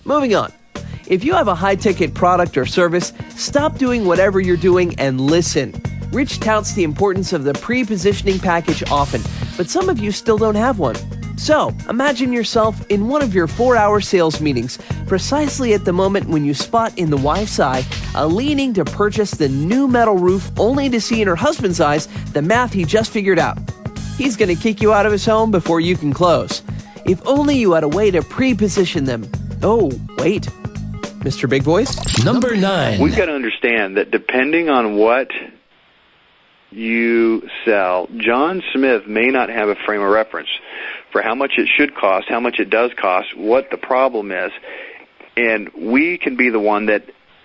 Moving on. If you have a high-ticket product or service, stop doing whatever you're doing and listen. Rich touts the importance of the pre-positioning package often, but some of you still don't have one. So, imagine yourself in one of your 4-hour sales meetings, precisely at the moment when you spot in the wife's eye a leaning to purchase the new metal roof, only to see in her husband's eyes the math he just figured out. He's going to kick you out of his home before you can close. If only you had a way to pre-position them. Oh, wait. Mr. Big Voice? Number 9. We've got to understand that depending on what you sell, John Smith may not have a frame of reference for how much it should cost, how much it does cost, what the problem is. And we can be the one that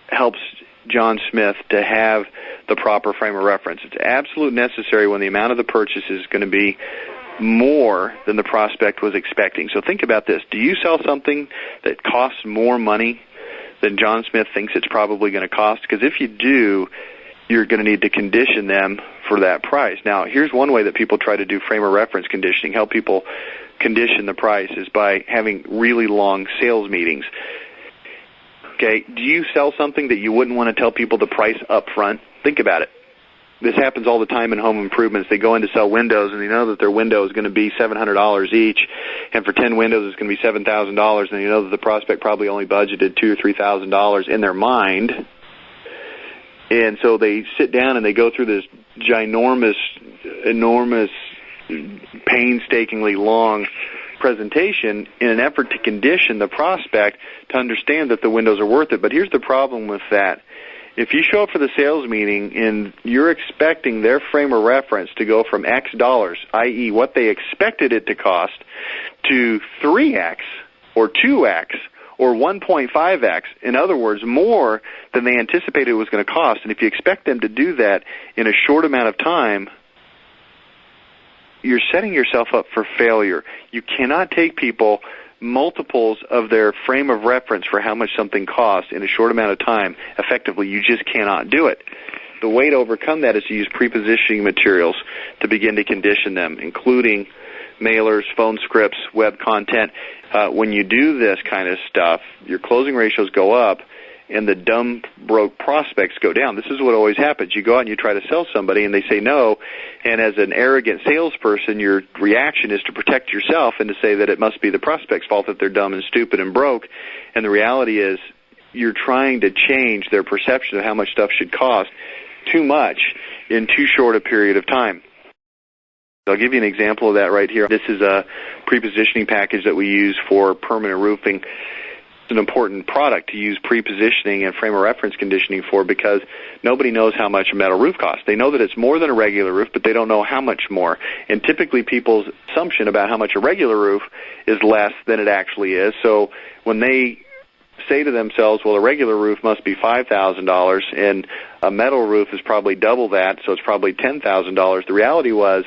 helps John Smith to have the proper frame of reference. It's absolutely necessary when the amount of the purchase is going to be more than the prospect was expecting. So think about this. Do you sell something that costs more money than John Smith thinks it's probably going to cost? Because if you do, you're going to need to condition them for that price. Now, here's one way that people try to do frame of reference conditioning, help people condition the price, is by having really long sales meetings. Okay, do you sell something that you wouldn't want to tell people the price up front? Think about it. This happens all the time in home improvements. They go in to sell windows, and they know that their window is going to be $700 each, and for 10 windows it's going to be $7,000, and you know that the prospect probably only budgeted $2,000 or $3,000 in their mind. And so they sit down and they go through this enormous, painstakingly long presentation in an effort to condition the prospect to understand that the windows are worth it. But here's the problem with that. If you show up for the sales meeting and you're expecting their frame of reference to go from X dollars, i.e. what they expected it to cost, to 3X or 2X or 1.5X, in other words, more than they anticipated it was going to cost, and if you expect them to do that in a short amount of time, you're setting yourself up for failure. You cannot take people multiples of their frame of reference for how much something costs in a short amount of time. Effectively, you just cannot do it. The way to overcome that is to use pre-positioning materials to begin to condition them, including mailers, phone scripts, web content. When you do this kind of stuff, your closing ratios go up and the dumb, broke prospects go down. This is what always happens. You go out and you try to sell somebody and they say no, and as an arrogant salesperson, your reaction is to protect yourself and to say that it must be the prospect's fault that they're dumb and stupid and broke. And the reality is you're trying to change their perception of how much stuff should cost too much in too short a period of time. I'll give you an example of that right here. This is a pre-positioning package that we use for permanent roofing. It's an important product to use pre-positioning and frame of reference conditioning for because nobody knows how much a metal roof costs. They know that it's more than a regular roof, but they don't know how much more. And typically people's assumption about how much a regular roof is less than it actually is. So when they say to themselves, well, a regular roof must be $5,000 and a metal roof is probably double that, so it's probably $10,000. The reality was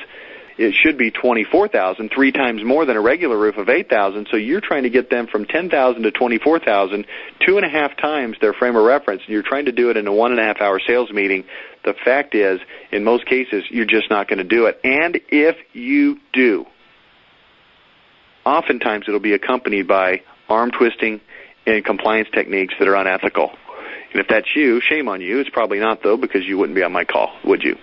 it should be $24,000, 3 times more than a regular roof of $8,000. So you're trying to get them from $10,000 to $24,000, 2.5 times their frame of reference, and you're trying to do it in a 1.5-hour sales meeting. The fact is, in most cases, you're just not going to do it. And if you do, oftentimes it'll be accompanied by arm twisting and compliance techniques that are unethical. And if that's you, shame on you. It's probably not, though, because you wouldn't be on my call, would you?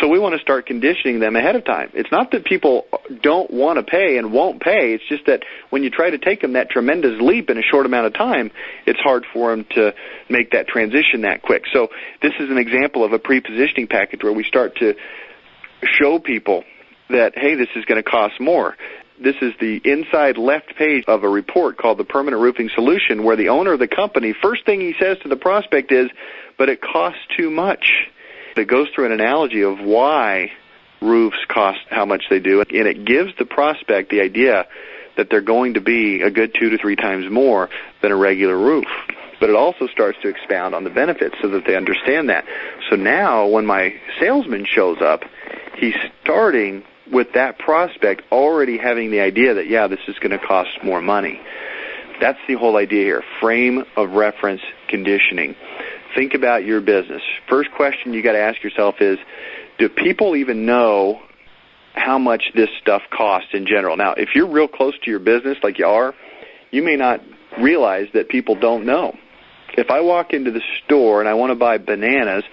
So we want to start conditioning them ahead of time. It's not that people don't want to pay and won't pay. It's just that when you try to take them that tremendous leap in a short amount of time, it's hard for them to make that transition that quick. So this is an example of a pre-positioning package where we start to show people that, hey, this is going to cost more. This is the inside left page of a report called the Permanent Roofing Solution, where the owner of the company, first thing he says to the prospect is, but it costs too much. It goes through an analogy of why roofs cost how much they do, and it gives the prospect the idea that they're going to be a good 2 to 3 times more than a regular roof. But it also starts to expound on the benefits so that they understand that. So now when my salesman shows up, he's starting with that prospect already having the idea that, yeah, this is going to cost more money. That's the whole idea here, frame of reference conditioning. Think about your business. First question you got to ask yourself is, do people even know how much this stuff costs in general? Now, if you're real close to your business like you are, you may not realize that people don't know. If I walk into the store and I want to buy bananas,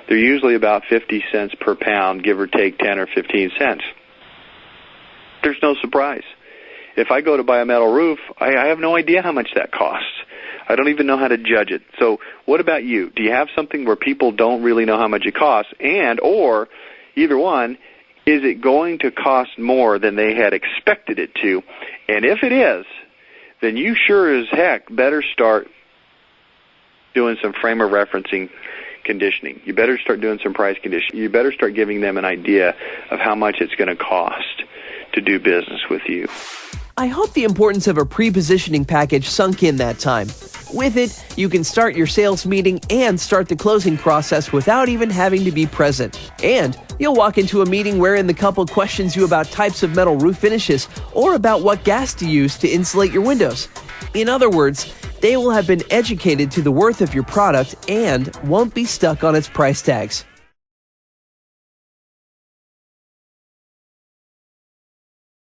they're usually about 50 cents per pound, give or take 10 or 15 cents. There's no surprise. If I go to buy a metal roof, I have no idea how much that costs. I don't even know how to judge it. So what about you? Do you have something where people don't really know how much it costs? And, or, either one, is it going to cost more than they had expected it to? And if it is, then you sure as heck better start doing some frame of referencing conditioning. You better start doing some price conditioning. You better start giving them an idea of how much it's going to cost to do business with you. I hope the importance of a pre-positioning package sunk in that time. With it, you can start your sales meeting and start the closing process without even having to be present. And you'll walk into a meeting wherein the couple questions you about types of metal roof finishes or about what gas to use to insulate your windows. In other words, they will have been educated to the worth of your product and won't be stuck on its price tags.